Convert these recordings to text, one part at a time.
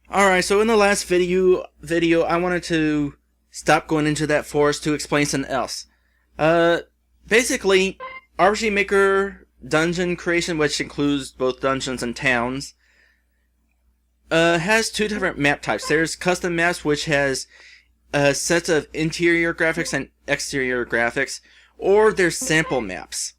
Alright, so in the last video I wanted to stop going into that forest to explain something else. Basically, RPG Maker dungeon creation, which includes both dungeons and towns, has two different map types. There's custom maps, which has sets of interior graphics and exterior graphics, or there's sample maps.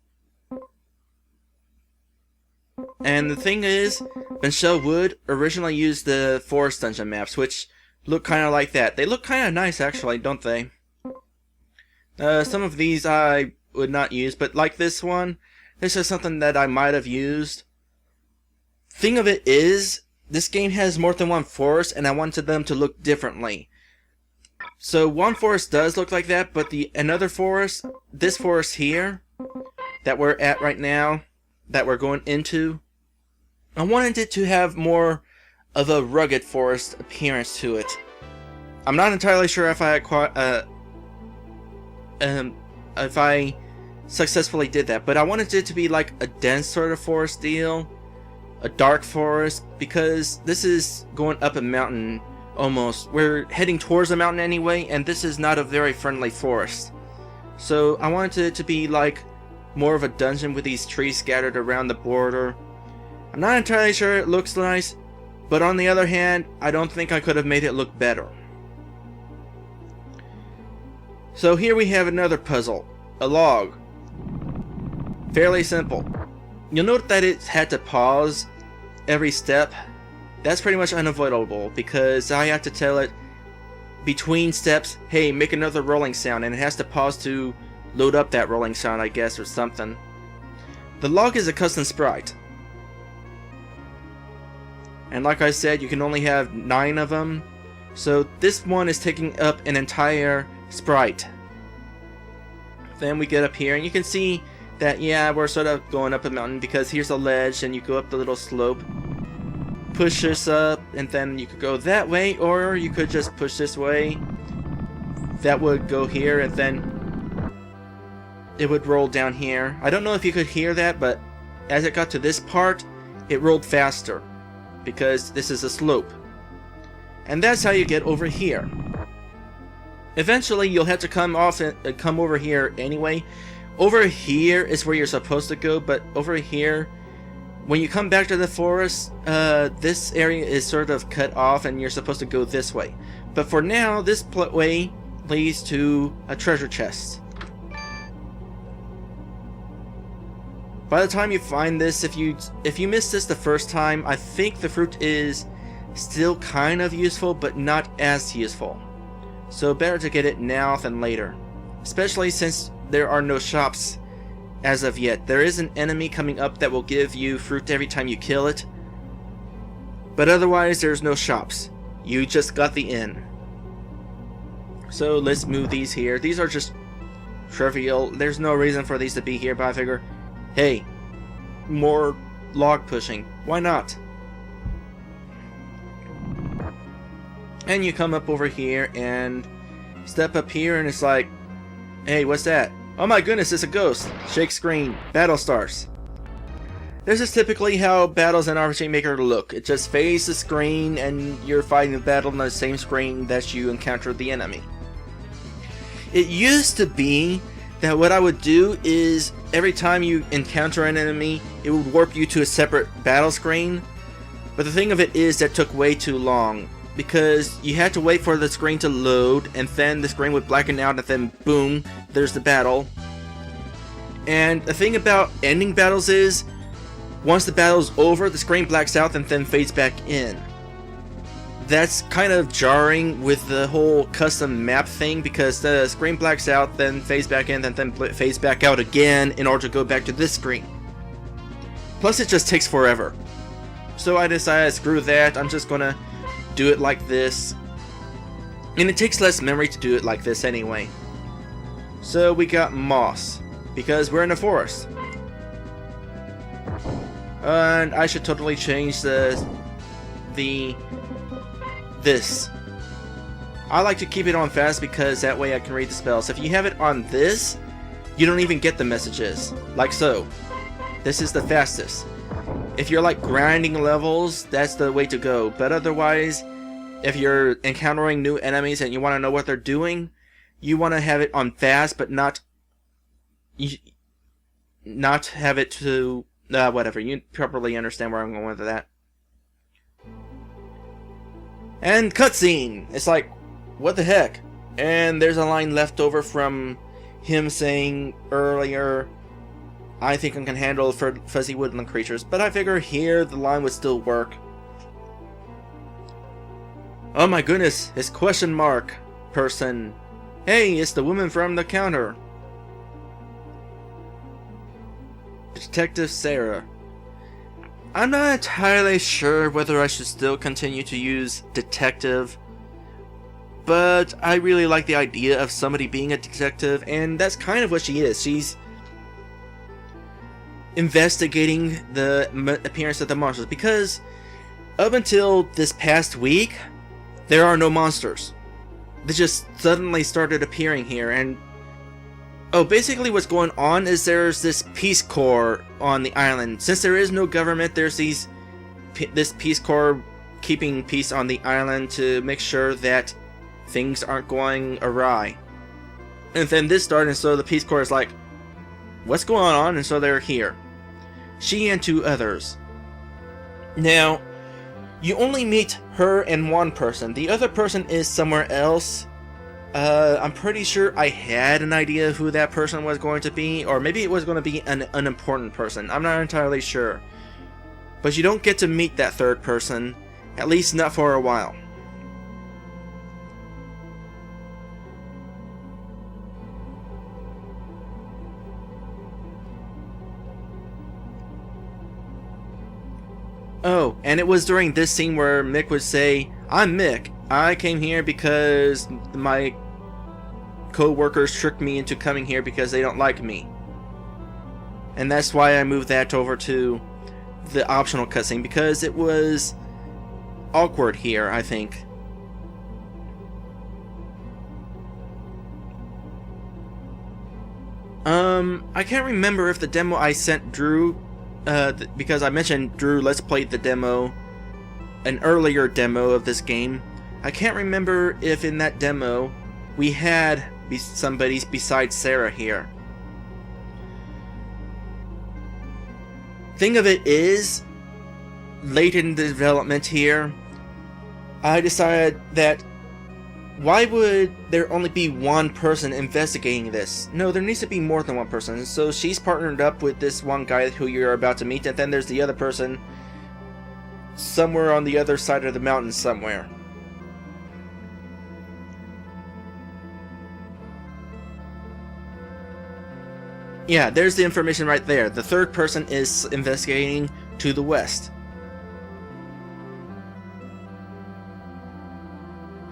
And the thing is, Michelle Wood originally used the forest dungeon maps, which look kind of like that. They look kind of nice, actually, don't they? Some of these I would not use, but like this one, this is something that I might have used. Thing of it is, this game has more than one forest, and I wanted them to look differently. So one forest does look like that, but another forest, this forest here, that we're at right now, that we're going into, I wanted it to have more of a rugged forest appearance to it. I'm not entirely sure if I successfully did that, but I wanted it to be like a dense sort of forest deal, a dark forest, because this is going up a mountain almost. We're heading towards a mountain anyway, and this is not a very friendly forest. So I wanted it to be like more of a dungeon with these trees scattered around the border. I'm not entirely sure it looks nice, but on the other hand, I don't think I could have made it look better. So here we have another puzzle, a log. Fairly simple. You'll note that it had to pause every step. That's pretty much unavoidable because I have to tell it between steps, hey, make another rolling sound, and it has to pause to load up that rolling sound, I guess, or something. The log is a custom sprite. And like I said, you can only have 9 of them. So this one is taking up an entire sprite. Then we get up here and you can see that, yeah, we're sort of going up a mountain because here's a ledge and you go up the little slope. Push this up and then you could go that way, or you could just push this way. That would go here and then it would roll down here. I don't know if you could hear that, but as it got to this part, it rolled faster because this is a slope. And that's how you get over here. Eventually you'll have to come over here anyway. Over here is where you're supposed to go, but over here, when you come back to the forest, this area is sort of cut off and you're supposed to go this way. But for now, this way leads to a treasure chest. By the time you find this, if you missed this the first time, I think the fruit is still kind of useful, but not as useful. So better to get it now than later. Especially since there are no shops as of yet. There is an enemy coming up that will give you fruit every time you kill it. But otherwise, there's no shops. You just got the inn. So let's move these here. These are just trivial. There's no reason for these to be here, but I figure, hey, more log pushing. Why not? And you come up over here and step up here and it's like, hey, what's that? Oh my goodness, it's a ghost. Shake screen. Battle starts. This is typically how battles in RPG Maker look. It just fades the screen and you're fighting the battle on the same screen that you encountered the enemy. It used to be that what I would do is every time you encounter an enemy, it would warp you to a separate battle screen. But the thing of it is that took way too long, because you had to wait for the screen to load and then the screen would blacken out and then boom, there's the battle. And the thing about ending battles is, once the battle's over, the screen blacks out and then fades back in. That's kind of jarring with the whole custom map thing, because the screen blacks out, then fades back in, and then fades back out again in order to go back to this screen. Plus it just takes forever. So I decided, screw that, I'm just gonna do it like this. And it takes less memory to do it like this anyway. So we got moss, because we're in a forest. And I should totally change this. I like to keep it on fast because that way I can read the spells. If you have it on this, you don't even get the messages. Like so. This is the fastest. If you're like grinding levels, that's the way to go. But otherwise, if you're encountering new enemies and you want to know what they're doing, you want to have it on fast, but not have it to whatever. You probably understand where I'm going with that. And cutscene. It's like, what the heck? And there's a line left over from him saying earlier, I think I can handle fuzzy woodland creatures, but I figure here the line would still work. Oh my goodness, it's question mark person. Hey, it's the woman from the counter. Detective Sarah. I'm not entirely sure whether I should still continue to use detective, but I really like the idea of somebody being a detective, and that's kind of what she is. She's investigating the appearance of the monsters, because up until this past week, there are no monsters. They just suddenly started appearing here, and basically what's going on is there's this Peace Corps on the island. Since there is no government, there's this Peace Corps keeping peace on the island to make sure that things aren't going awry. And then this started, and so the Peace Corps is like, what's going on? And so they're here. She and two others. Now, you only meet her and one person. The other person is somewhere else. I'm pretty sure I had an idea who that person was going to be, or maybe it was going to be an unimportant person. I'm not entirely sure. But you don't get to meet that third person, at least not for a while. Oh, and it was during this scene where Mick would say, I'm Mick. I came here because my co-workers tricked me into coming here because they don't like me. And that's why I moved that over to the optional cutscene, because it was awkward here, I think. I can't remember if the demo I sent Drew, because I mentioned Drew Let's Play the demo, an earlier demo of this game. I can't remember if in that demo we had somebody besides Sarah here. Thing of it is, late in the development here, I decided that why would there only be one person investigating this? No, there needs to be more than one person. So she's partnered up with this one guy who you're about to meet, and then there's the other person somewhere on the other side of the mountain somewhere. Yeah, there's the information right there. The third person is investigating to the west.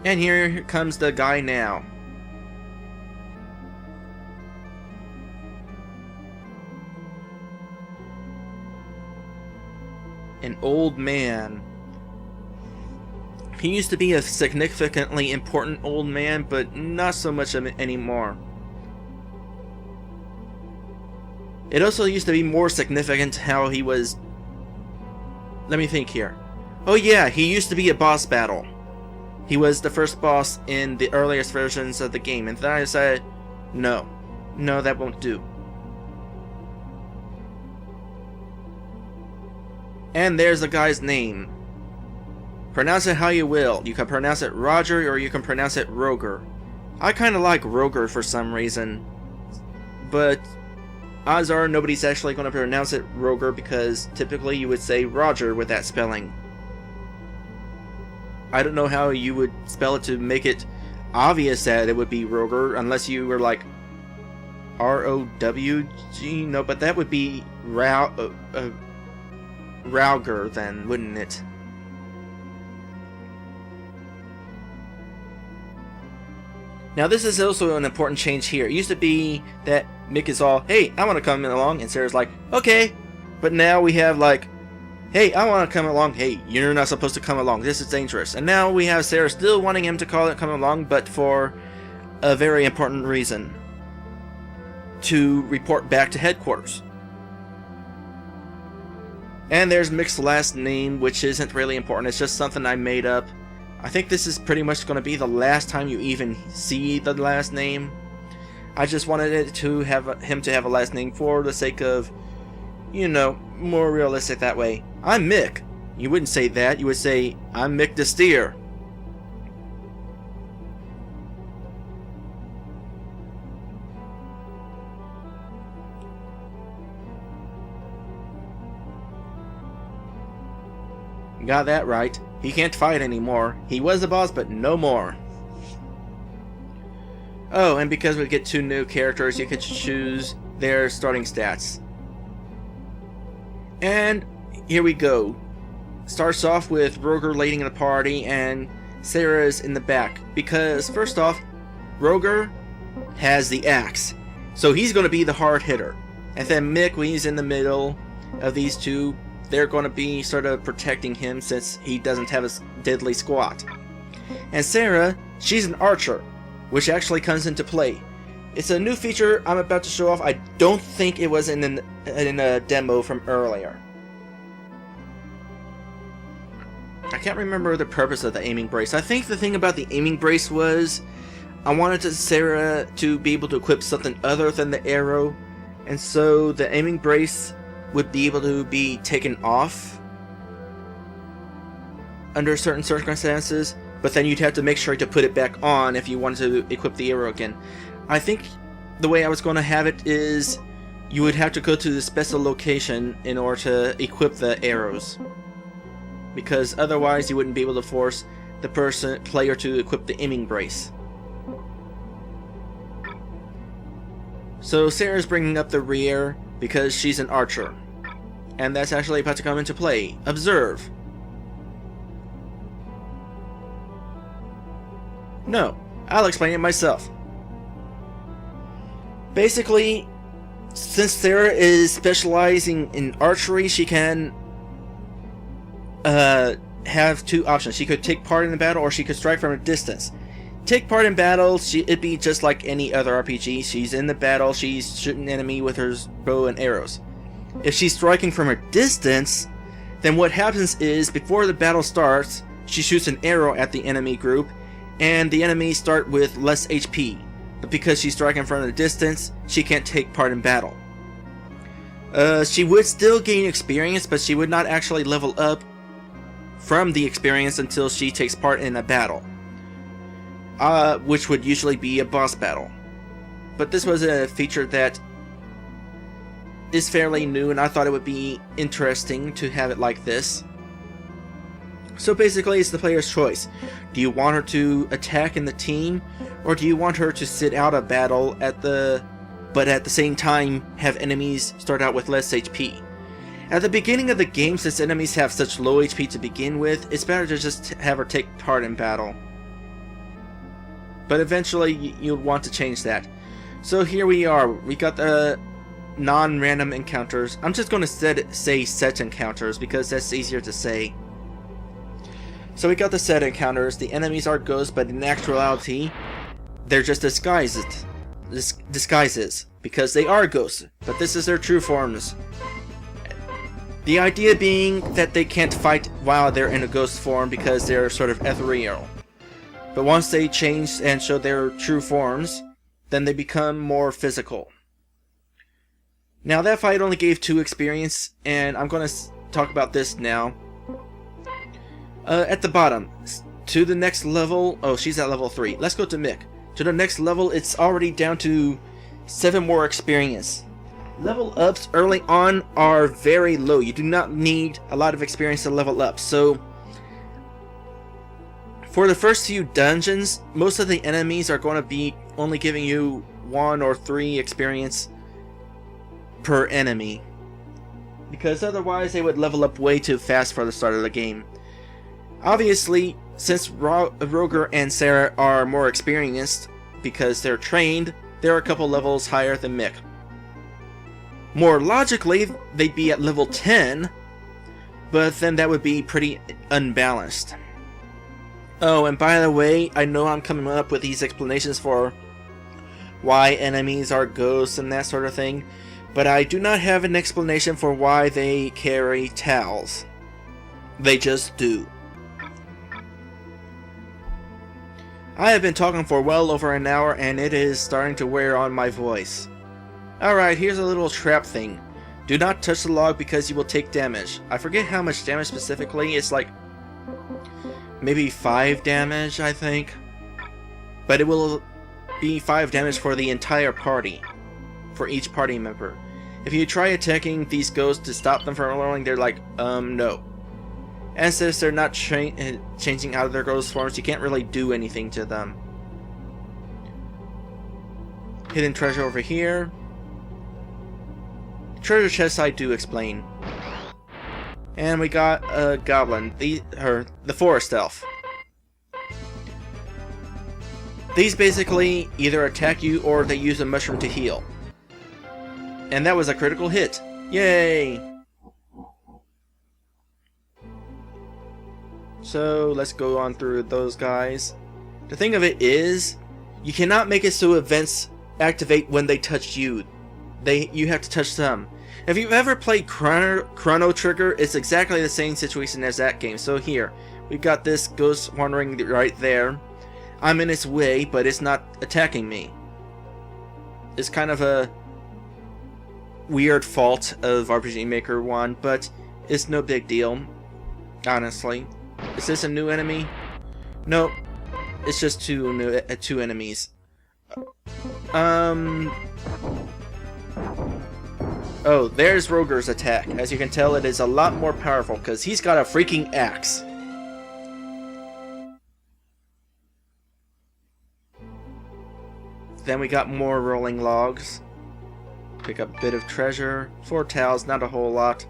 And here comes the guy now. An old man. He used to be a significantly important old man, but not so much anymore. It also used to be more significant how he was... Let me think here. Oh yeah, he used to be a boss battle. He was the first boss in the earliest versions of the game, and then I decided, no, that won't do. And there's the guy's name. Pronounce it how you will. You can pronounce it Roger, or you can pronounce it Roger. I kinda like Roger for some reason, but odds are nobody's actually going to pronounce it Roger, because typically you would say Roger with that spelling. I don't know how you would spell it to make it obvious that it would be Roger, unless you were like R-O-W-G. No, but that would be Rauger then, wouldn't it? Now this is also an important change here. It used to be that Mick is all, hey, I want to come along, and Sarah's like, okay. But now we have like, hey, I want to come along. Hey, you're not supposed to come along. This is dangerous. And now we have Sarah still wanting him to come along, but for a very important reason. To report back to headquarters. And there's Mick's last name, which isn't really important. It's just something I made up I think this is pretty much going to be the last time you even see the last name. I just wanted it to have him to have a last name for the sake of, you know, more realistic that way. I'm Mick. You wouldn't say that. You would say, I'm Mick the Steer. Got that right. He can't fight anymore. He was the boss, but no more. Oh, and because we get 2 new characters, you can choose their starting stats. And here we go. Starts off with Roger leading the party and Sarah's in the back. Because, first off, Roger has the axe. So he's going to be the hard hitter. And then Mick, when he's in the middle of these two, they're going to be sort of protecting him since he doesn't have a deadly squat. And Sarah, she's an archer, which actually comes into play. It's a new feature I'm about to show off. I don't think it was in a demo from earlier. I can't remember the purpose of the aiming brace. I think the thing about the aiming brace was I wanted Sarah to be able to equip something other than the arrow, and so the aiming brace would be able to be taken off under certain circumstances, but then you'd have to make sure to put it back on if you wanted to equip the arrow again. I think the way I was going to have it is you would have to go to the special location in order to equip the arrows, because otherwise you wouldn't be able to force the player to equip the aiming brace. So Sarah's bringing up the rear because she's an archer, and that's actually about to come into play. Observe. No, I'll explain it myself. Basically, since Sarah is specializing in archery, she can have 2 options. She could take part in the battle, or she could strike from a distance. Take part in battle, it'd be just like any other RPG. She's in the battle, she's shooting an enemy with her bow and arrows. If she's striking from a distance, then what happens is, before the battle starts, she shoots an arrow at the enemy group, and the enemies start with less HP. But because she's striking from a distance, she can't take part in battle. She would still gain experience, but she would not actually level up from the experience until she takes part in a battle. Which would usually be a boss battle. But this was a feature that is fairly new, and I thought it would be interesting to have it like this. So basically, it's the player's choice. Do you want her to attack in the team, or do you want her to sit out a battle but at the same time have enemies start out with less HP? At the beginning of the game, since enemies have such low HP to begin with, it's better to just have her take part in battle. But eventually, you'll want to change that. So here we are. We got the non-random encounters. I'm just going to say set encounters because that's easier to say. So we got the set encounters. The enemies are ghosts, but in actuality, they're just disguises. Because they are ghosts, but this is their true forms. The idea being that they can't fight while they're in a ghost form because they're sort of ethereal. But once they change and show their true forms, then they become more physical. Now that fight only gave 2 experience, and I'm going to talk about this now. At the bottom, to the next level, oh, she's at level 3. Let's go to Mick. To the next level, it's already down to 7 more experience. Level ups early on are very low. You do not need a lot of experience to level up. So for the first few dungeons, most of the enemies are going to be only giving you 1 or 3 experience per enemy, because otherwise they would level up way too fast for the start of the game. Obviously, since Roger and Sarah are more experienced because they're trained, they're a couple levels higher than Mick. More logically, they'd be at level 10, but then that would be pretty unbalanced. Oh, and by the way, I know I'm coming up with these explanations for why enemies are ghosts and that sort of thing, but I do not have an explanation for why they carry towels. They just do. I have been talking for well over an hour and it is starting to wear on my voice. Alright, here's a little trap thing. Do not touch the log because you will take damage. I forget how much damage specifically. It's like maybe 5 damage, I think. But it will be 5 damage for the entire party. For each party member. If you try attacking these ghosts to stop them from rolling, they're like, no. And since they're not changing out of their ghost forms, you can't really do anything to them. Hidden treasure over here. Treasure chest I do explain. And we got a goblin, the forest elf. These basically either attack you or they use a mushroom to heal. And that was a critical hit. Yay! So let's go on through those guys. The thing of it is, you cannot make it so events activate when they touch you. You have to touch them. If you've ever played Chrono Trigger, it's exactly the same situation as that game. So here, we've got this ghost wandering right there. I'm in its way, but it's not attacking me. It's kind of a weird fault of RPG Maker 1, but it's no big deal, honestly. Is this a new enemy? Nope. It's just two enemies. Oh, there's Roger's attack. As you can tell, it is a lot more powerful because he's got a freaking axe. Then we got more rolling logs. Pick up a bit of treasure. 4 towels, not a whole lot.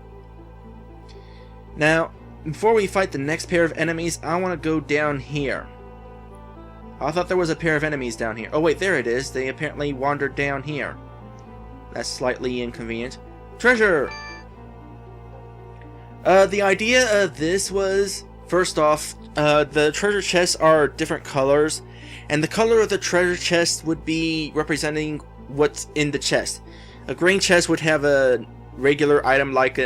Now, before we fight the next pair of enemies, I want to go down here. I thought there was a pair of enemies down here. Oh wait, there it is. They apparently wandered down here. That's slightly inconvenient. Treasure! The idea of this was, first off, the treasure chests are different colors, and the color of the treasure chest would be representing what's in the chest. A green chest would have a regular item like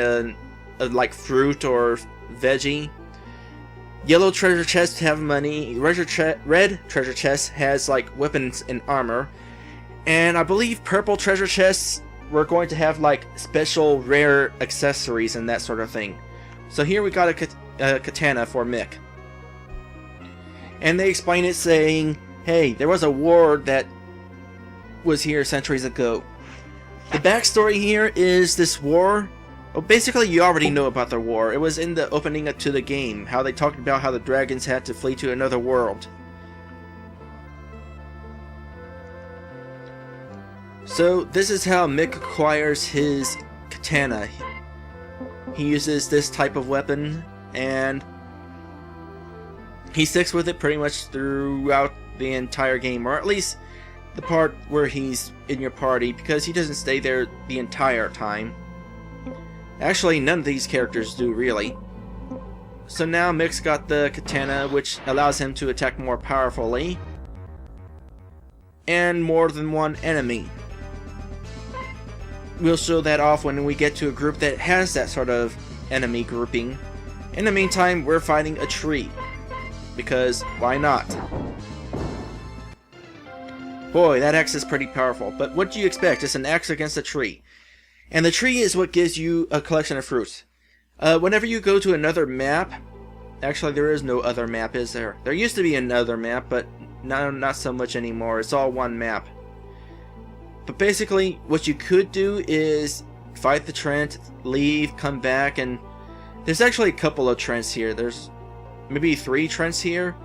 like fruit or veggie. Yellow treasure chest have money. Red treasure chest has like weapons and armor. And I believe purple treasure chests were going to have like special rare accessories and that sort of thing. So here we got a katana for Mick. And they explain it saying, hey, there was a war that was here centuries ago. The backstory here is this war. Well, basically, you already know about the war. It was in the opening to the game, how they talked about how the dragons had to flee to another world. So, this is how Mick acquires his katana. He uses this type of weapon, and he sticks with it pretty much throughout the entire game, or at least the part where he's in your party, because he doesn't stay there the entire time. Actually, none of these characters do, really. So now Mick's got the katana, which allows him to attack more powerfully. And more than one enemy. We'll show that off when we get to a group that has that sort of enemy grouping. In the meantime, we're fighting a tree. Because, why not? Boy, that axe is pretty powerful. But what do you expect? It's an axe against a tree. And the tree is what gives you a collection of fruits. Whenever you go to another map... Actually, there is no other map, is there? There used to be another map, but not so much anymore. It's all one map. But basically, what you could do is fight the Trent, leave, come back, and... There's actually a couple of Trents here. There's maybe 3 Trents here.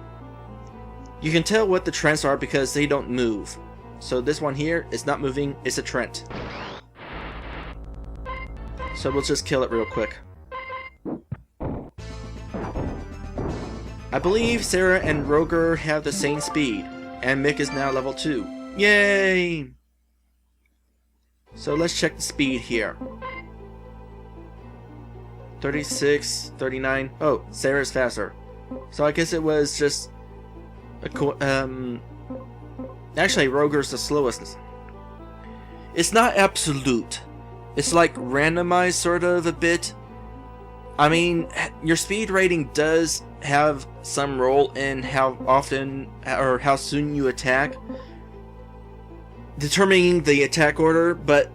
You can tell what the Trents are because they don't move. So this one here is not moving, it's a Trent. So we'll just kill it real quick. I believe Sarah and Roger have the same speed, and Mick is now level 2. Yay! So let's check the speed here. 36, 39. Oh, Sarah's faster. So I guess it was just a actually, Roger's the slowest. It's not absolute. It's like randomized sort of a bit. I mean, your speed rating does have some role in how often or how soon you attack, determining the attack order, but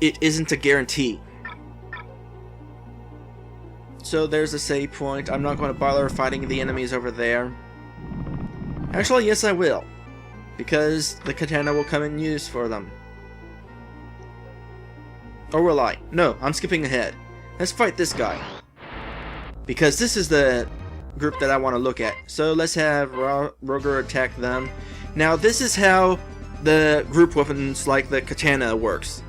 it isn't a guarantee. So there's a save point. I'm not going to bother fighting the enemies over there. Actually, yes I will, because the katana will come in use for them. Or will I? No, I'm skipping ahead. Let's fight this guy, because this is the group that I want to look at. So let's have Roger attack them. Now this is how the group weapons like the katana works.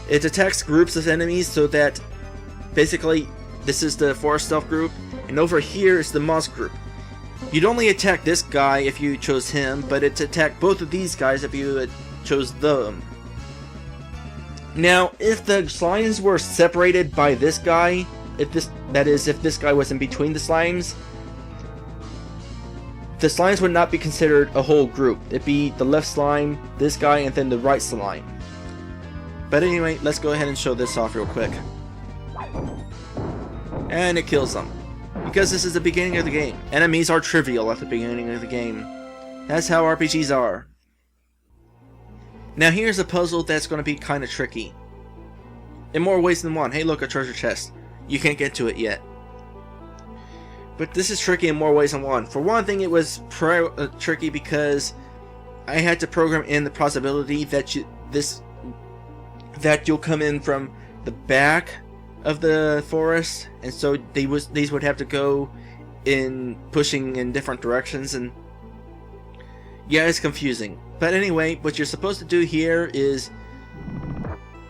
It attacks groups of enemies, so that basically this is the forest stealth group, and over here is the moss group. You'd only attack this guy if you chose him, but it's attack both of these guys if you chose them. Now, if the slimes were separated by this guy, if this guy was in between the slimes would not be considered a whole group. It'd be the left slime, this guy, and then the right slime. But anyway, let's go ahead and show this off real quick. And it kills them, because this is the beginning of the game. Enemies are trivial at the beginning of the game. That's how RPGs are. Now here's a puzzle that's going to be kind of tricky. In more ways than one. Hey look, a treasure chest. You can't get to it yet. But this is tricky in more ways than one. For one thing, it was tricky because I had to program in the possibility that you'll come in from the back of the forest, and so these would have to go in pushing in different directions, and yeah, it's confusing. But anyway, what you're supposed to do here is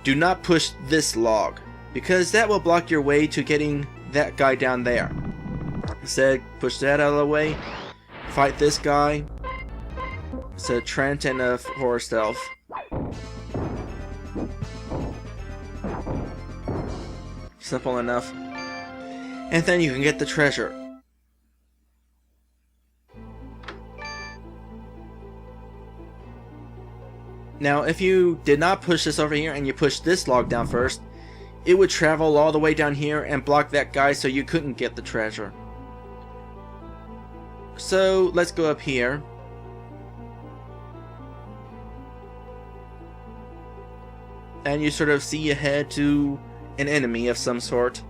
do not push this log, because that will block your way to getting that guy down there. Instead, push that out of the way, fight this guy. It's a Trent and a forest elf. Simple enough. And then you can get the treasure. Now, if you did not push this over here and you push this log down first, it would travel all the way down here and block that guy, so you couldn't get the treasure. So, let's go up here. And you sort of see ahead to an enemy of some sort.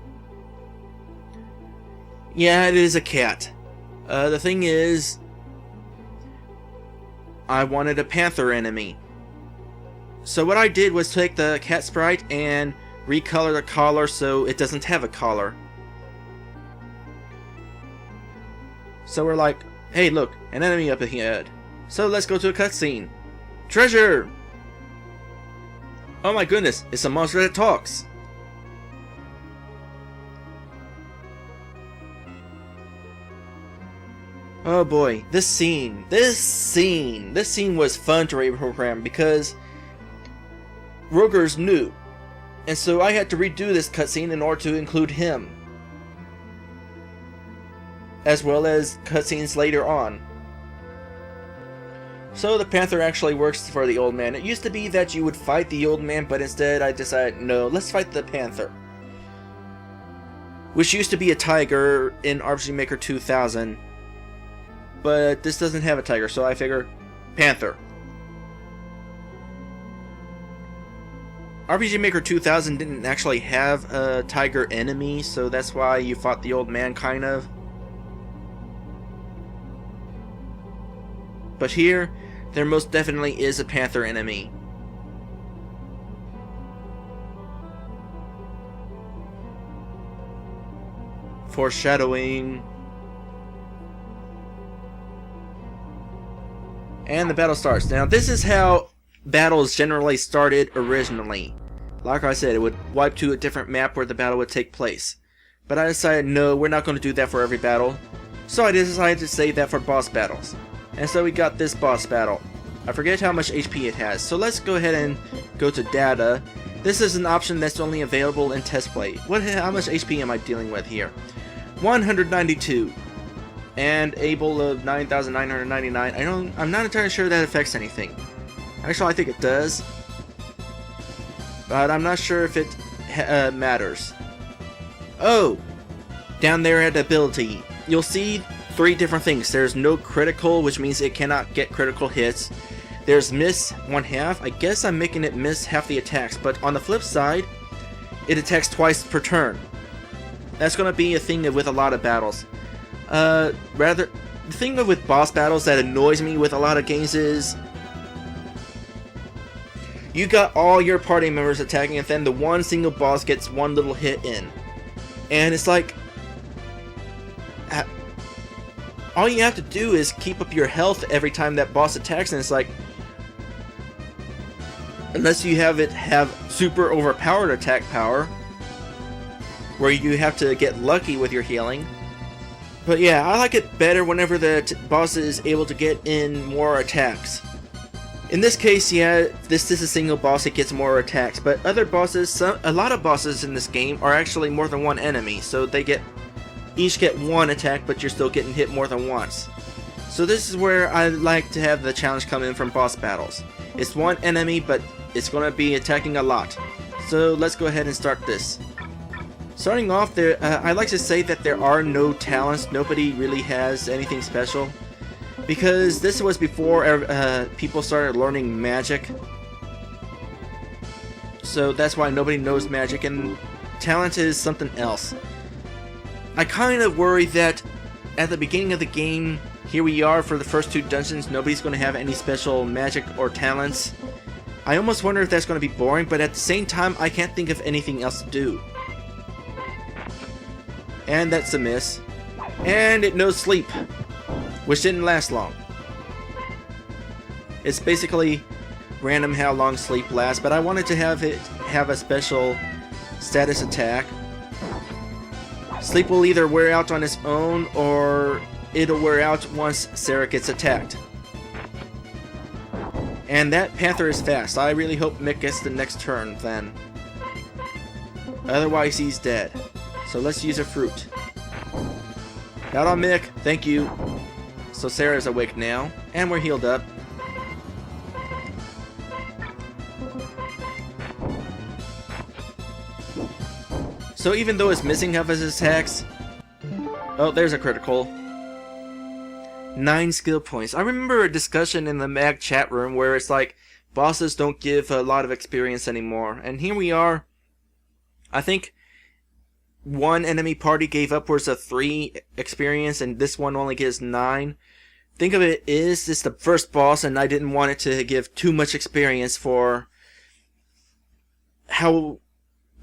Yeah, it is a cat. The thing is, I wanted a panther enemy. So what I did was take the cat sprite and recolor the collar so it doesn't have a collar. So we're like, hey look, an enemy up ahead. So let's go to a cutscene. Treasure! Oh my goodness, it's a monster that talks. Oh boy, this scene was fun to reprogram because Roger's new, and so I had to redo this cutscene in order to include him, as well as cutscenes later on. So the panther actually works for the old man. It used to be that you would fight the old man, but instead I decided, no, let's fight the panther, which used to be a tiger in RPG Maker 2000. But this doesn't have a tiger, so I figure panther. RPG Maker 2000 didn't actually have a tiger enemy, so that's why you fought the old man, kind of. But here, there most definitely is a panther enemy. Foreshadowing. And the battle starts. Now this is how battles generally started originally. Like I said, it would wipe to a different map where the battle would take place. But I decided, no, we're not going to do that for every battle. So I decided to save that for boss battles. And so we got this boss battle. I forget how much HP it has, so let's go ahead and go to data. This is an option that's only available in test play. How much HP am I dealing with here? 192. And able of 9,999. I'm not entirely sure that affects anything. Actually, I think it does, but I'm not sure if it matters. Oh, Down there at ability, you'll see 3 different things. There's no critical, which means it cannot get critical hits. There's miss 1/2. I guess I'm making it miss half the attacks, but on the flip side, it attacks twice per turn. That's going to be a thing with a lot of battles. The thing with boss battles that annoys me with a lot of games is you got all your party members attacking, and then the one single boss gets one little hit in. And it's like, all you have to do is keep up your health every time that boss attacks, and it's like, unless you have it have super overpowered attack power, where you have to get lucky with your healing. But yeah, I like it better whenever the boss is able to get in more attacks. In this case, yeah, this is a single boss, it gets more attacks, but other bosses, a lot of bosses in this game are actually more than one enemy, so they each get one attack, but you're still getting hit more than once. So this is where I like to have the challenge come in from boss battles. It's one enemy, but it's going to be attacking a lot. So let's go ahead and start this. Starting off, I like to say that there are no talents. Nobody really has anything special, because this was before people started learning magic. So that's why nobody knows magic, and talent is something else. I kind of worry that at the beginning of the game, here we are for the first 2 dungeons, nobody's going to have any special magic or talents. I almost wonder if that's going to be boring, but at the same time, I can't think of anything else to do. And that's a miss. And it knows sleep, which didn't last long. It's basically random how long sleep lasts, but I wanted to have it have a special status attack. Sleep will either wear out on its own, or it'll wear out once Sarah gets attacked. And that panther is fast. I really hope Mick gets the next turn then. Otherwise he's dead. So let's use a fruit. Out on Mick, thank you. So Sarah's awake now, and we're healed up. So even though it's missing half of his attacks... Oh, there's a critical. 9 skill points. I remember a discussion in the mag chat room where it's like, bosses don't give a lot of experience anymore. And here we are. I think one enemy party gave upwards of 3 experience, and this one only gives 9. Think of it as it's the first boss, and I didn't want it to give too much experience for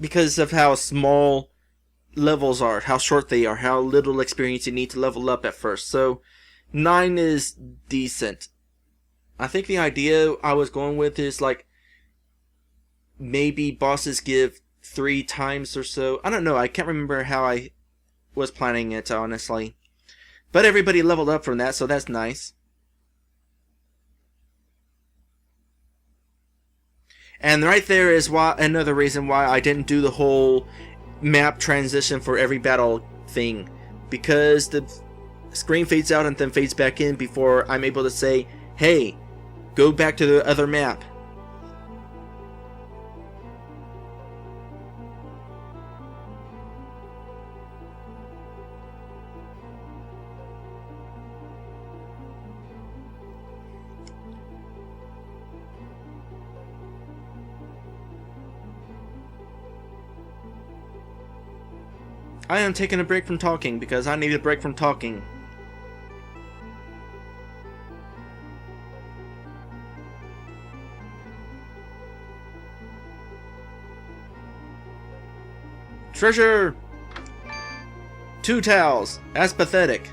because of how small levels are, how short they are, how little experience you need to level up at first. So 9 is decent. I think the idea I was going with is like maybe bosses give 3 times or so. I don't know, I can't remember how I was planning it, honestly. But everybody leveled up from that, so that's nice. And right there is another reason why I didn't do the whole map transition for every battle thing. Because the screen fades out and then fades back in before I'm able to say, hey, go back to the other map. I am taking a break from talking because I need a break from talking. Treasure! 2 towels. That's pathetic.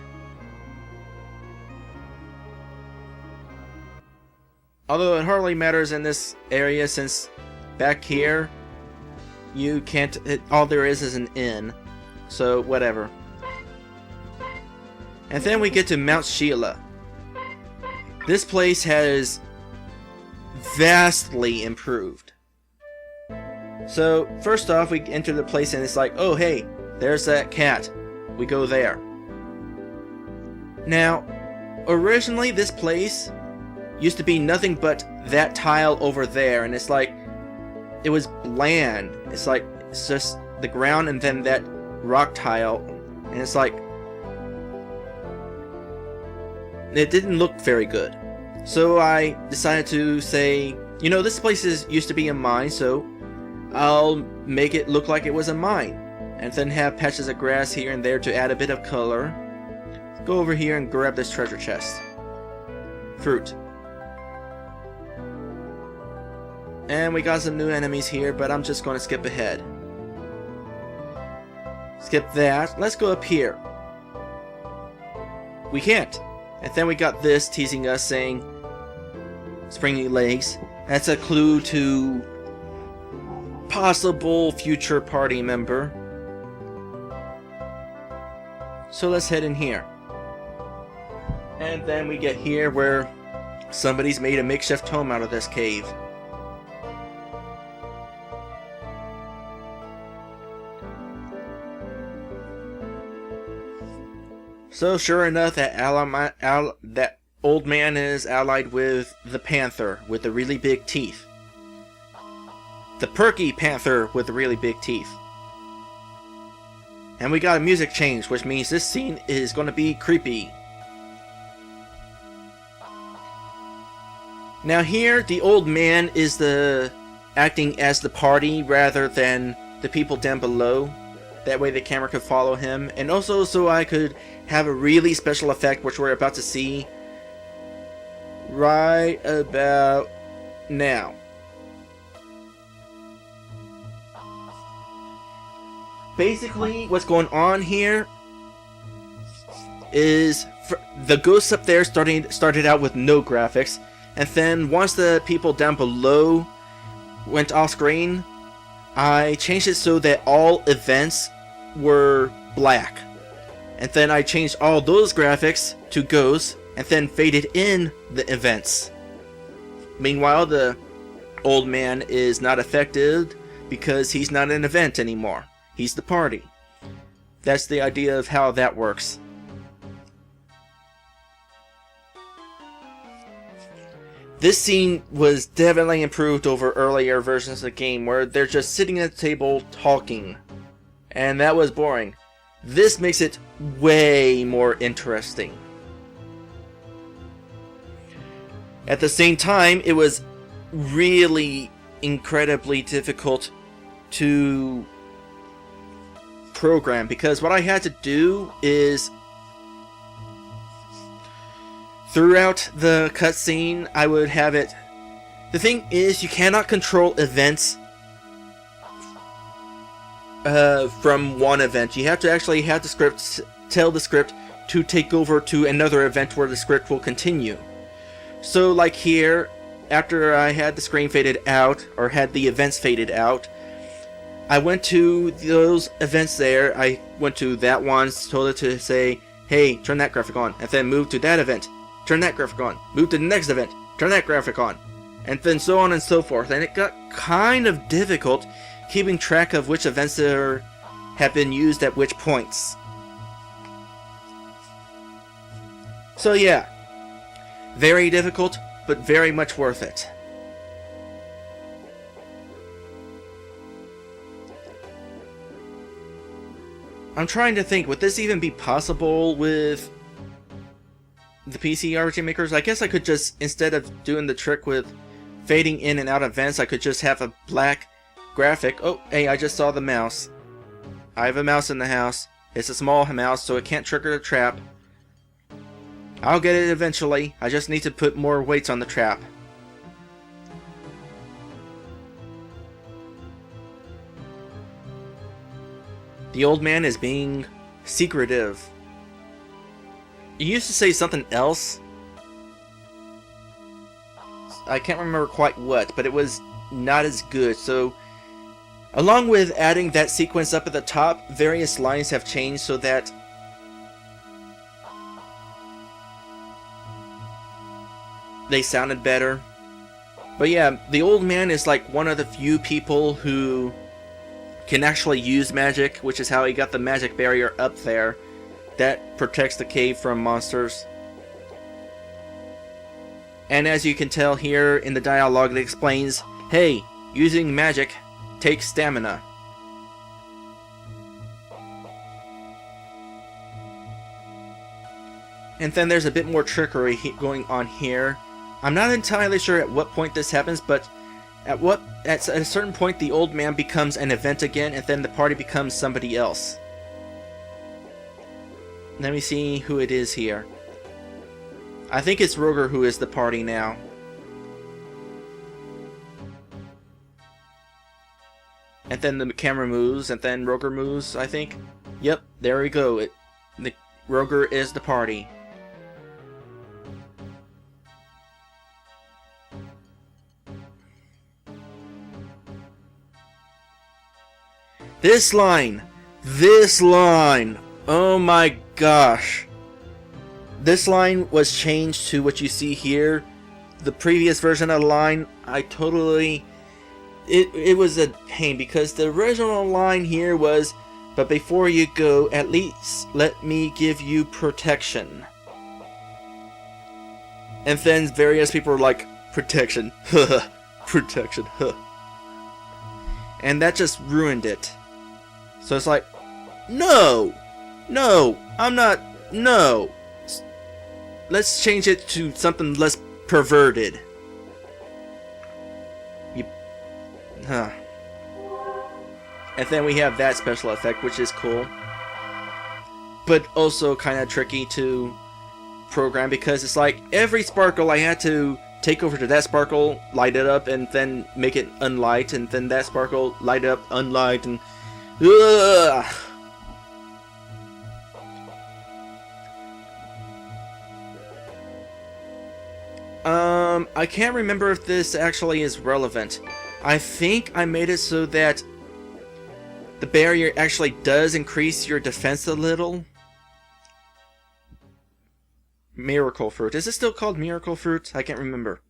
Although it hardly matters in this area, since back here you can't, all there is an inn. So, whatever. And then we get to Mount Sheila. This place has vastly improved. So, first off, we enter the place and it's like, oh hey, there's that cat. We go there. Now, originally this place used to be nothing but that tile over there, and it's like, it was bland. It's like, it's just the ground and then that rock tile And it's like, it didn't look very good. So I decided to say, you know, this place used to be a mine, so I'll make it look like it was a mine. And then have patches of grass here and there to add a bit of color. Go over here and grab this treasure chest. Fruit. And we got some new enemies here, but I'm just going to skip ahead. Skip that. Let's go up here. We can't. And then we got this teasing us saying springy legs. That's a clue to possible future party member. So let's head in here. And then we get here where somebody's made a makeshift home out of this cave. So sure enough, that old man is allied with the panther with the really big teeth. The perky panther with the really big teeth. And we got a music change, which means this scene is going to be creepy. Now here, the old man is acting as the party rather than the people down below. That way the camera could follow him. And also so I could have a really special effect, which we're about to see right about now. Basically, what's going on here is the ghosts up there started out with no graphics, and then once the people down below went off screen, I changed it so that all events were black. And then I changed all those graphics to ghosts, and then faded in the events. Meanwhile, the old man is not affected because he's not an event anymore. He's the party. That's the idea of how that works. This scene was definitely improved over earlier versions of the game where they're just sitting at the table talking. And that was boring. This makes it way more interesting. At the same time, it was really incredibly difficult to program, because what I had to do is throughout the cutscene I would have it. The thing is, you cannot control events from one event. You have to actually have the script tell the script to take over to another event where the script will continue. So like here, after I had the screen faded out, or had the events faded out, I went to those events there. I went to that one, told it to say, hey, turn that graphic on, and then move to that event, turn that graphic on, move to the next event, turn that graphic on, and then so on and so forth. And it got kind of difficult keeping track of which events there have been used at which points. So yeah, very difficult, but very much worth it. I'm trying to think, would this even be possible with the PC RPG makers? I guess I could just, instead of doing the trick with fading in and out of vents, I could just have a black graphic. Oh, hey, I just saw the mouse. I have a mouse in the house. It's a small mouse, so it can't trigger the trap. I'll get it eventually. I just need to put more weights on the trap. The old man is being secretive. He used to say something else. I can't remember quite what, but it was not as good. So, along with adding that sequence up at the top, various lines have changed so that they sounded better. But yeah, the old man is like one of the few people who can actually use magic, which is how he got the magic barrier up there that protects the cave from monsters. And as you can tell here in the dialogue, it explains, hey, using magic takes stamina. And then there's a bit more trickery going on here. I'm not entirely sure at what point this happens, but at a certain point the old man becomes an event again, and then the party becomes somebody else. Let me see who it is here. I think it's Roger who is the party now. And then the camera moves, and then Roger moves, I think. Yep, there we go. Roger is the party. This line! Oh my gosh! This line was changed to what you see here. The previous version of the line, it was a pain, because the original line here was, but before you go, at least let me give you protection. And then various people were like, protection, protection, and that just ruined it. So it's like, no, I'm not, no. Let's change it to something less perverted. And then we have that special effect, which is cool. But also kind of tricky to program, because it's like every sparkle I had to take over to that sparkle, light it up, and then make it unlight, and then that sparkle light up, unlight, and ugh. I can't remember if this actually is relevant. I think I made it so that the barrier actually does increase your defense a little. Miracle fruit. Is it still called miracle fruit? I can't remember.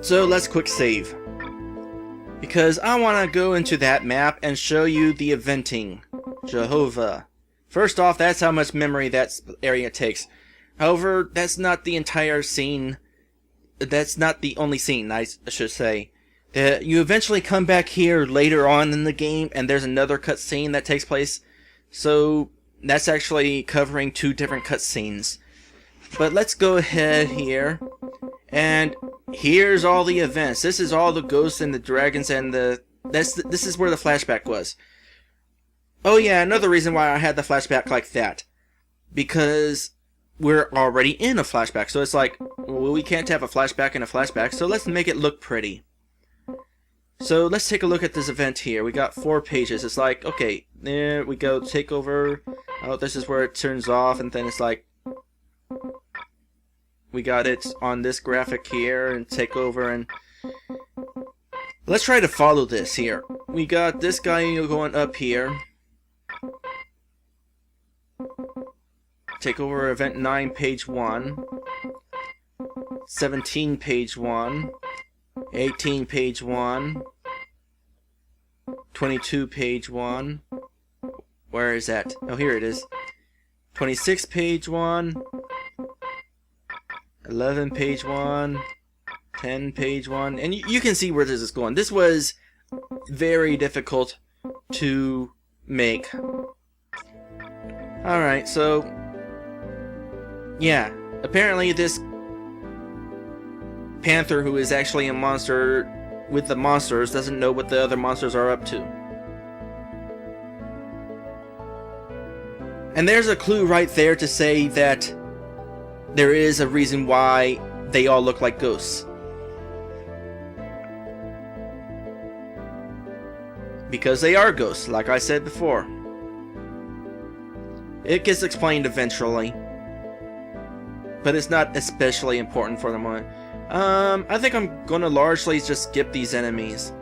So let's quick save, because I want to go into that map and show you the eventing. Jehovah. First off, that's how much memory that area takes. However, that's not the entire scene. That's not the only scene, I should say. You eventually come back here later on in the game, and there's another cutscene that takes place. So that's actually covering two different cutscenes. But let's go ahead here, and here's all the events. This is all the ghosts and the dragons, and this is where the flashback was. Oh yeah, another reason why I had the flashback like that, because we're already in a flashback. So it's like, well, we can't have a flashback in a flashback, so let's make it look pretty. So let's take a look at this event here. We got 4 pages. It's like, okay, there we go, take over. Oh, this is where it turns off, and then it's like, we got it on this graphic here, and take over, and let's try to follow this here. We got this guy going up here. Take over event 9, page 1. 17, page 1. 18, page 1. 22, page 1. Where is that? Oh, here it is. 26, page 1. 11, page 1. 10, page 1. And you can see where this is going. This was very difficult to make. Alright, so yeah, apparently this panther, who is actually a monster with the monsters, doesn't know what the other monsters are up to. And there's a clue right there to say that there is a reason why they all look like ghosts. Because they are ghosts, like I said before. It gets explained eventually, but it's not especially important for the moment. I think I'm gonna largely just skip these enemies,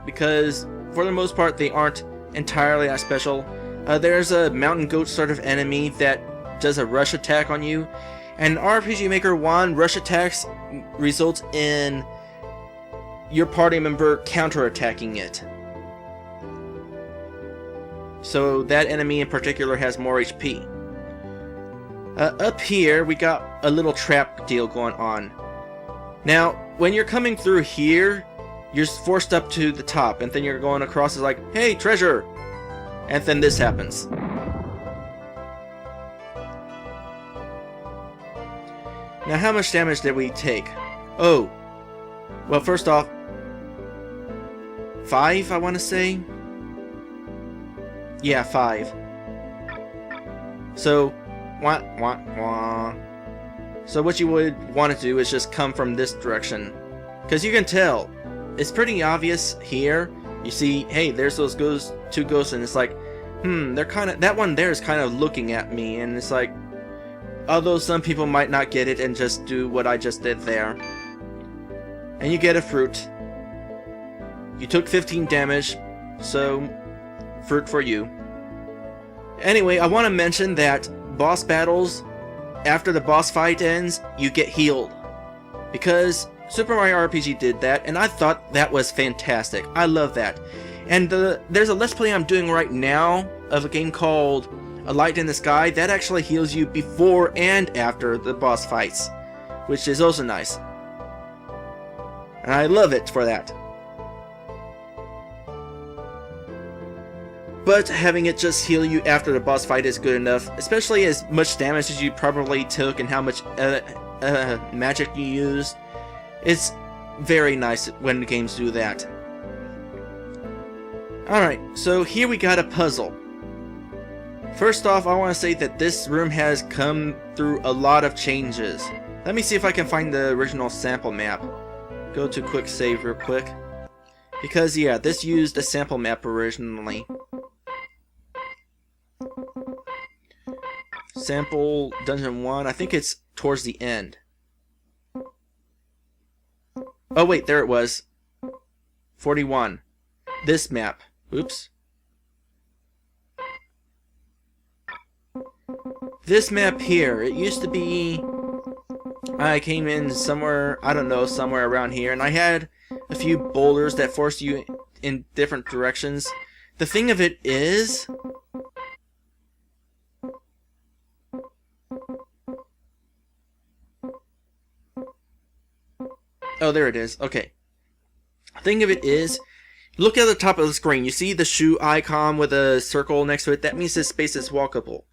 because for the most part they aren't entirely that special. There's a mountain goat sort of enemy that does a rush attack on you, and RPG Maker 1 rush attacks results in your party member counterattacking it. So that enemy in particular has more HP. Up here we got a little trap deal going on. Now, when you're coming through here, you're forced up to the top, and then you're going across, it's like, hey, treasure! And then this happens. Now, how much damage did we take? Oh, well, first off, 5, I want to say? Yeah, 5. So, wah, wah, wah. So what you would want to do is just come from this direction. Because you can tell, it's pretty obvious here. You see, hey, there's those two ghosts, and it's like, they're kind of, that one there is kind of looking at me, and it's like, although some people might not get it and just do what I just did there. And you get a fruit. You took 15 damage, so fruit for you. Anyway, I want to mention that boss battles, after the boss fight ends, you get healed. Because Super Mario RPG did that, and I thought that was fantastic. I love that. And there's a Let's Play I'm doing right now of a game called A Light in the Sky that actually heals you before and after the boss fights, which is also nice. And I love it for that. But having it just heal you after the boss fight is good enough, especially as much damage as you probably took and how much magic you used. It's very nice when the games do that. Alright, so here we got a puzzle. First off, I want to say that this room has come through a lot of changes. Let me see if I can find the original sample map. Go to quick save real quick. Because yeah, this used a sample map originally. Sample Dungeon 1, I think it's towards the end. Oh wait, there it was. 41. This map. Oops. This map here, it used to be... I came in somewhere, I don't know, somewhere around here, and I had a few boulders that forced you in different directions. The thing of it is... Oh, there it is. Okay. The thing of it is, look at the top of the screen. You see the shoe icon with a circle next to it? That means this space is walkable.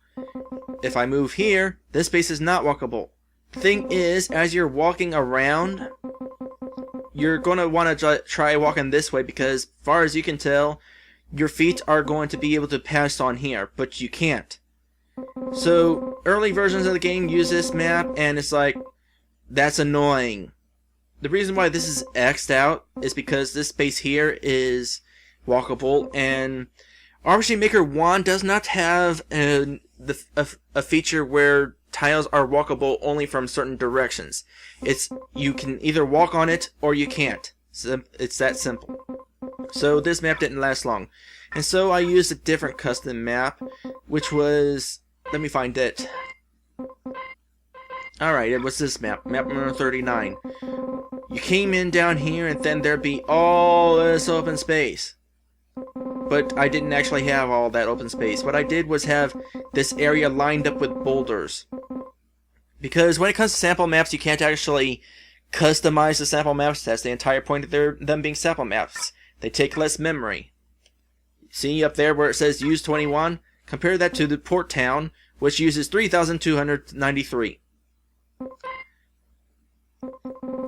If I move here, this space is not walkable. The thing is, as you're walking around, you're going to want to try walking this way because, as far as you can tell, your feet are going to be able to pass on here, but you can't. So, early versions of the game use this map, and it's like, that's annoying. The reason why this is X'd out is because this space here is walkable, and RPG Maker 1 does not have a feature where tiles are walkable only from certain directions. It's you can either walk on it or you can't. It's that simple. So this map didn't last long. And so I used a different custom map, which was... let me find it. Alright, it was this map. Map number 39. You came in down here and then there'd be all this open space. But I didn't actually have all that open space. What I did was have this area lined up with boulders. Because when it comes to sample maps, you can't actually customize the sample maps. That's the entire point of them being sample maps. They take less memory. See up there where it says use 21? Compare that to the port town, which uses 3,293.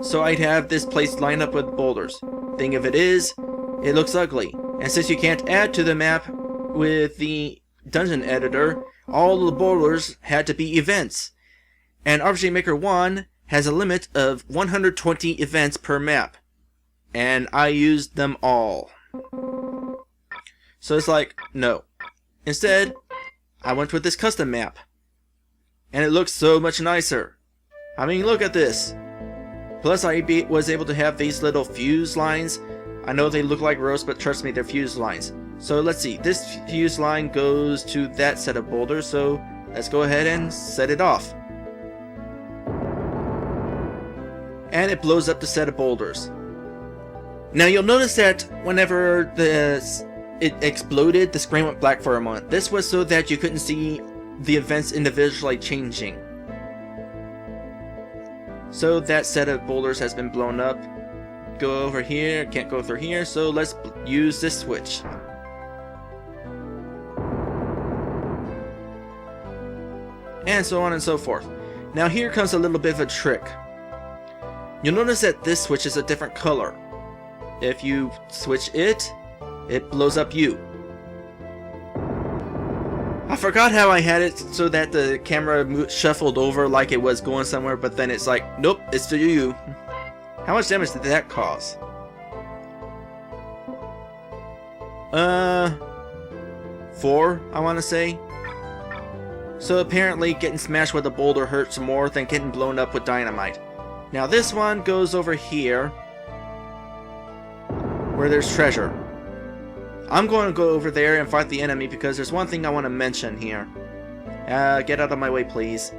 So I'd have this place lined up with boulders. Thing of it is, it looks ugly. And since you can't add to the map with the dungeon editor, all the boulders had to be events. And RPG Maker 1 has a limit of 120 events per map. And I used them all. So it's like, no. Instead, I went with this custom map. And it looks so much nicer. I mean, look at this. Plus, I was able to have these little fuse lines. I know they look like rows, but trust me, they're fuse lines. So let's see. This fuse line goes to that set of boulders, so let's go ahead and set it off. And it blows up the set of boulders. Now you'll notice that whenever it exploded, the screen went black for a moment. This was so that you couldn't see the events individually changing. So that set of boulders has been blown up. go over here, can't go through here, so let's use this switch. And so on and so forth. Now here comes a little bit of a trick. You'll notice that this switch is a different color. If you switch it, it blows up you. I forgot how I had it so that the camera shuffled over like it was going somewhere, but then it's like, nope, it's to you. How much damage did that cause? 4, I want to say. So apparently getting smashed with a boulder hurts more than getting blown up with dynamite. Now this one goes over here, where there's treasure. I'm going to go over there and fight the enemy because there's one thing I want to mention here. Get out of my way, please.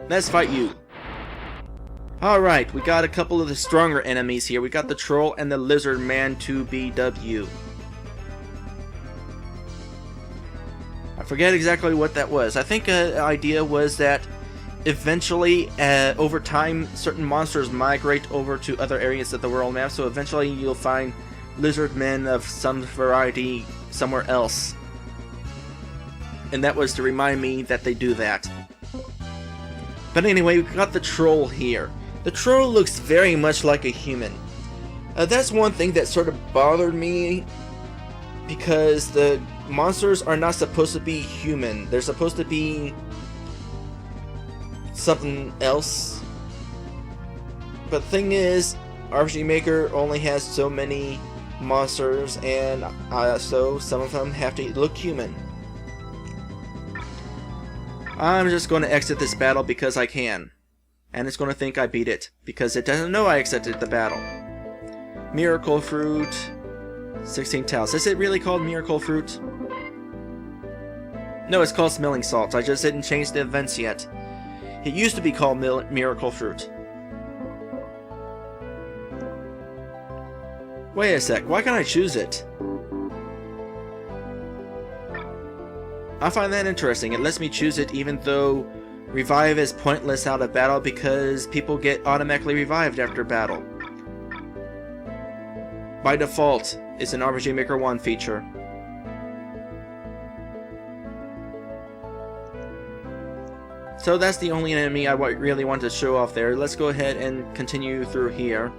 Let's fight you. Alright, we got a couple of the stronger enemies here. We got the troll and the lizard man 2BW. I forget exactly what that was. I think the idea was that eventually, over time, certain monsters migrate over to other areas of the world map, so eventually you'll find lizard men of some variety somewhere else. And that was to remind me that they do that. But anyway, we've got the troll here. The troll looks very much like a human. That's one thing that sort of bothered me, because the monsters are not supposed to be human. They're supposed to be something else. But the thing is, RPG Maker only has so many monsters, and so some of them have to look human. I'm just going to exit this battle because I can. And it's going to think I beat it, because it doesn't know I exited the battle. Miracle Fruit, 16 tiles. Is it really called Miracle Fruit? No, it's called Smelling Salts. I just didn't change the events yet. It used to be called Miracle Fruit. Wait a sec, why can't I choose it? I find that interesting. It lets me choose it even though revive is pointless out of battle because people get automatically revived after battle. By default, it's an RPG Maker 1 feature. So that's the only enemy I really want to show off there. Let's go ahead and continue through here.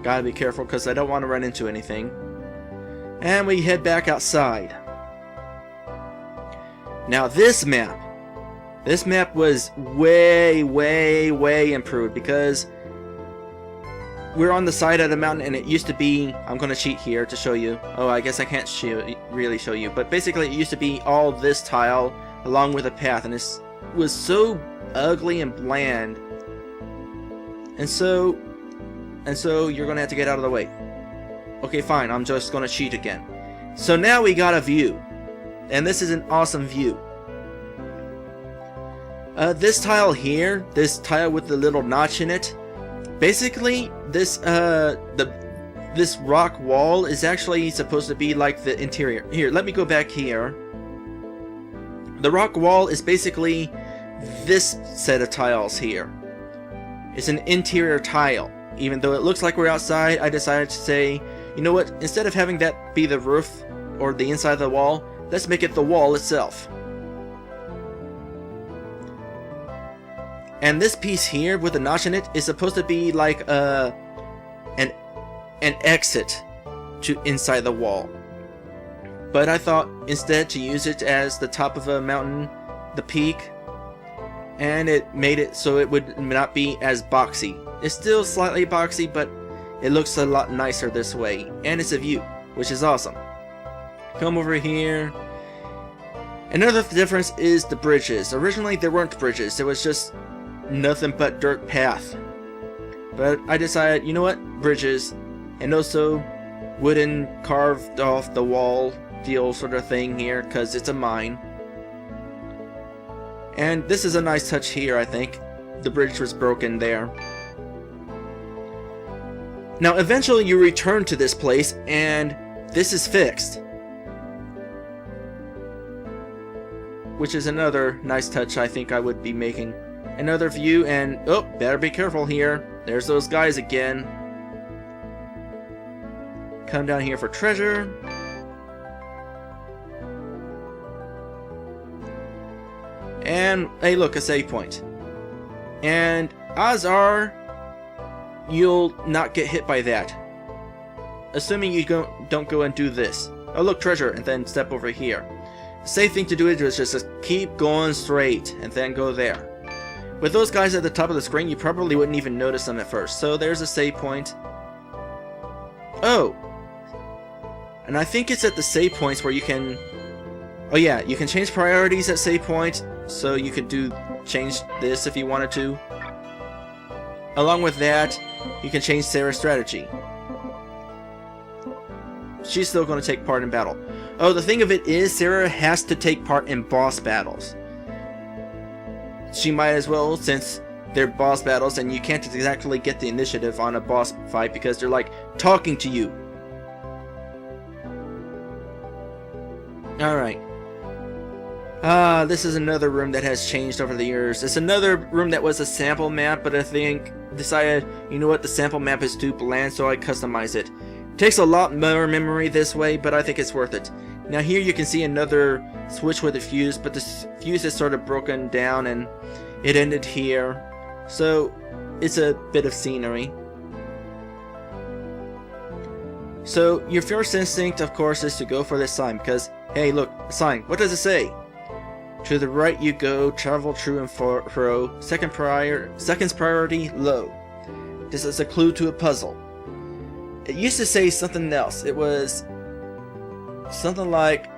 Gotta be careful because I don't want to run into anything. And we head back outside. Now this map was way improved because we're on the side of the mountain and it used to be, I'm going to cheat here to show you. Oh, I guess I can't really show you, but basically it used to be all this tile along with a path, and it was so ugly and bland. And so you're going to have to get out of the way. Okay, fine, I'm just going to cheat again. So now we got a view, and this is an awesome view. This tile here, this tile with the little notch in it, basically this this rock wall is actually supposed to be like the interior. Here, let me go back here. The rock wall is basically this set of tiles here. It's an interior tile. Even though it looks like we're outside, I decided to say, you know what, instead of having that be the roof or the inside of the wall, let's make it the wall itself. And this piece here with the notch in it is supposed to be like an exit to inside the wall. But I thought instead to use it as the top of a mountain, the peak, and it made it so it would not be as boxy. It's still slightly boxy, but it looks a lot nicer this way, and it's a view, which is awesome. Come over here. Another difference is the bridges. Originally there weren't bridges, there was just nothing but dirt path. But I decided, you know what, bridges, and also wooden carved off the wall deal sort of thing here, because it's a mine. And this is a nice touch here, I think. The bridge was broken there. Now, eventually you return to this place, and this is fixed. Which is another nice touch I think I would be making. Another view, and oh, better be careful here. There's those guys again. Come down here for treasure. And, hey look, a save point. And odds are you'll not get hit by that. Assuming you don't go and do this. Oh look, treasure, and then step over here. The safe thing to do is just keep going straight, and then go there. With those guys at the top of the screen, you probably wouldn't even notice them at first. So there's a save point. Oh! And I think it's at the save points where you can... Oh yeah, you can change priorities at save point. So you could change this if you wanted to. Along with that, you can change Sarah's strategy. She's still going to take part in battle. Oh, the thing of it is, Sarah has to take part in boss battles. She might as well, since they're boss battles and you can't exactly get the initiative on a boss fight because they're like talking to you. Alright. This is another room that has changed over the years. It's another room that was a sample map, but I think decided, you know what, the sample map is too bland, so I customize it. Takes a lot more memory this way, but I think it's worth it. Now here you can see another switch with a fuse, but the fuse is sort of broken down and it ended here. So it's a bit of scenery. So your first instinct, of course, is to go for this sign because, hey look, a sign. What does it say? To the right you go, travel true and fro, seconds priority low. This is a clue to a puzzle. It used to say something else. It was something like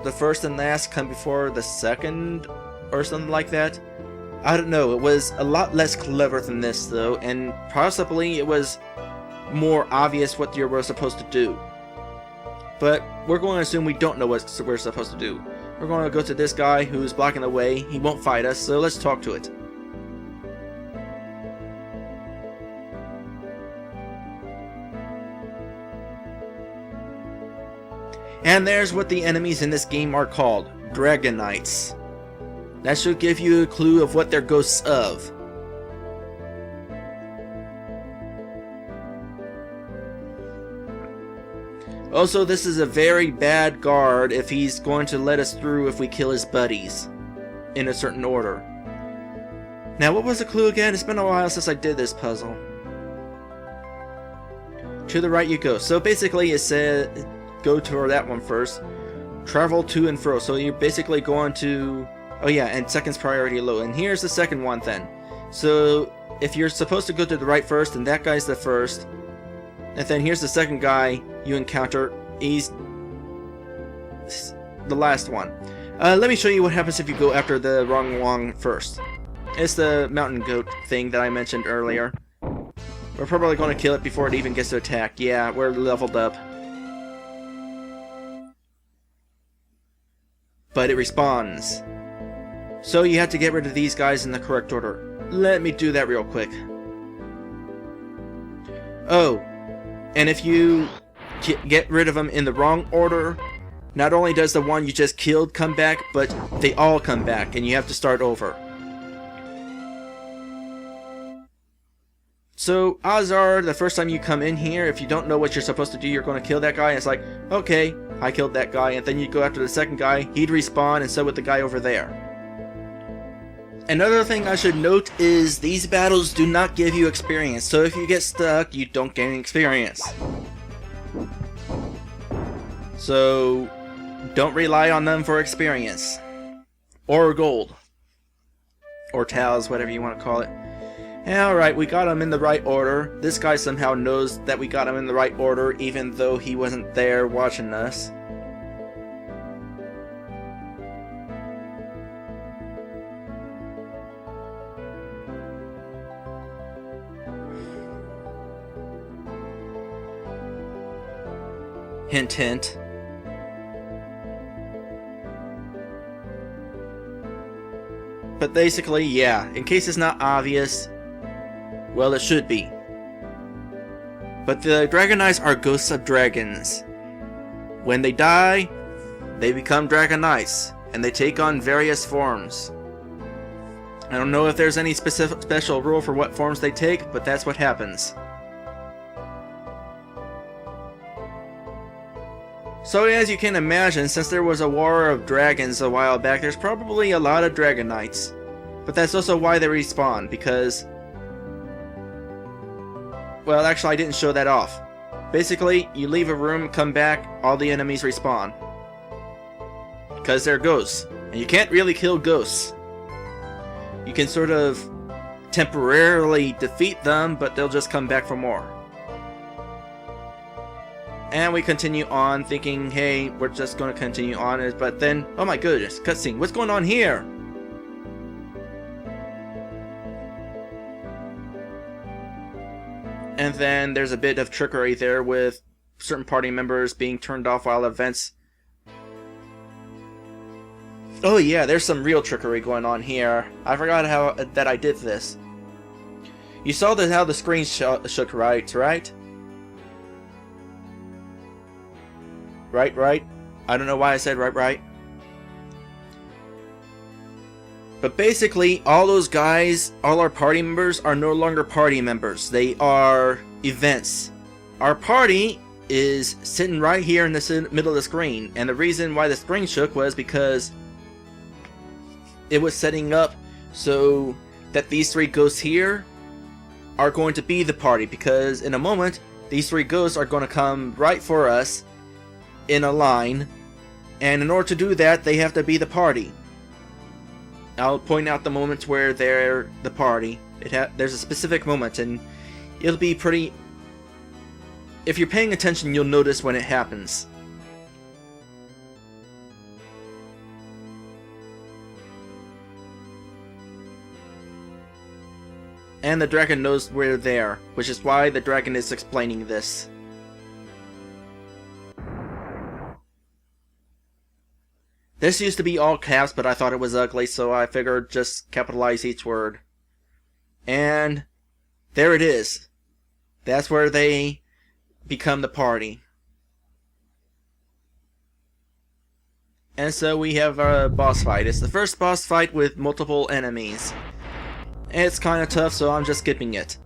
the first and last come before the second, or something like that. I don't know. It was a lot less clever than this though, and possibly it was more obvious what you were supposed to do. But we're going to assume we don't know what we're supposed to do. We're going to go to this guy who's blocking the way. He won't fight us, so let's talk to it. And there's what the enemies in this game are called. Dragonites. That should give you a clue of what they're ghosts of. Also, this is a very bad guard if he's going to let us through if we kill his buddies in a certain order. Now, what was the clue again? It's been a while since I did this puzzle. To the right you go. So basically it said go toward that one first. Travel to and fro. So you're basically going to... Oh yeah, and seconds priority low. And here's the second one then. So if you're supposed to go to the right first, and that guy's the first. And then here's the second guy you encounter. He's the last one. Let me show you what happens if you go after the wrong one first. It's the mountain goat thing that I mentioned earlier. We're probably going to kill it before it even gets to attack. Yeah, we're leveled up. But it respawns. So you have to get rid of these guys in the correct order. Let me do that real quick. Oh, and if you get rid of them in the wrong order, not only does the one you just killed come back, but they all come back and you have to start over. So odds are the first time you come in here, if you don't know what you're supposed to do, you're going to kill that guy. And it's like, okay, I killed that guy, and then you go after the second guy, he'd respawn, and so would the guy over there. Another thing I should note is these battles do not give you experience, so if you get stuck, you don't gain experience. So don't rely on them for experience. Or gold. Or tals, whatever you want to call it. Alright, we got him in the right order. This guy somehow knows that we got him in the right order, even though he wasn't there watching us. Hint, hint. But basically, yeah, in case it's not obvious, well, it should be. But the Dragon Knights are ghosts of dragons. When they die, they become Dragon Knights, and they take on various forms. I don't know if there's any special rule for what forms they take, but that's what happens. So as you can imagine, since there was a war of dragons a while back, there's probably a lot of Dragon Knights. But that's also why they respawn, because... well, actually I didn't show that off. Basically, you leave a room, come back, all the enemies respawn. Because they're ghosts. And you can't really kill ghosts. You can sort of temporarily defeat them, but they'll just come back for more. And we continue on thinking, hey, we're just going to continue on, but then, oh my goodness, cutscene, what's going on here? And then there's a bit of trickery there with certain party members being turned off while events... oh yeah, there's some real trickery going on here. I forgot that I did this. You saw how the screen shook, right? Right? I don't know why I said right. But basically, all those guys, all our party members, are no longer party members. They are events. Our party is sitting right here in the middle of the screen, and the reason why the screen shook was because it was setting up so that these three ghosts here are going to be the party, because in a moment, these three ghosts are going to come right for us in a line, and in order to do that, they have to be the party. I'll point out the moments where they're the party. There's a specific moment, and it'll be pretty... if you're paying attention, you'll notice when it happens. And the dragon knows we're there, which is why the dragon is explaining this. This used to be all caps, but I thought it was ugly, so I figured just capitalize each word. And there it is. That's where they become the party. And so we have a boss fight. It's the first boss fight with multiple enemies. It's kind of tough, so I'm just skipping it.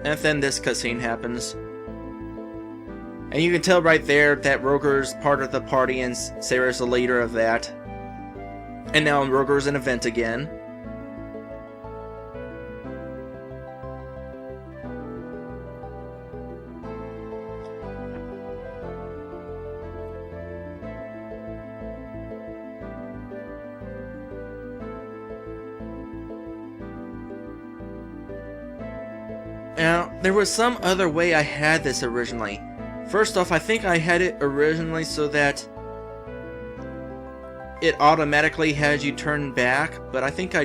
And then this cutscene happens. And you can tell right there that Roger's part of the party and Sarah's the leader of that. And now Roger's an event again. Now, there was some other way I had this originally. First off, I think I had it originally so that it automatically had you turn back, but I think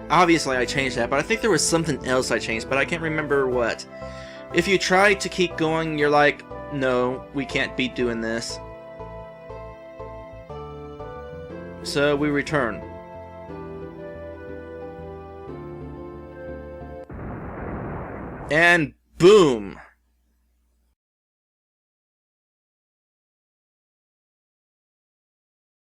obviously I changed that, but I think there was something else I changed, but I can't remember what. If you try to keep going, you're like, no, we can't be doing this. So we return. And boom!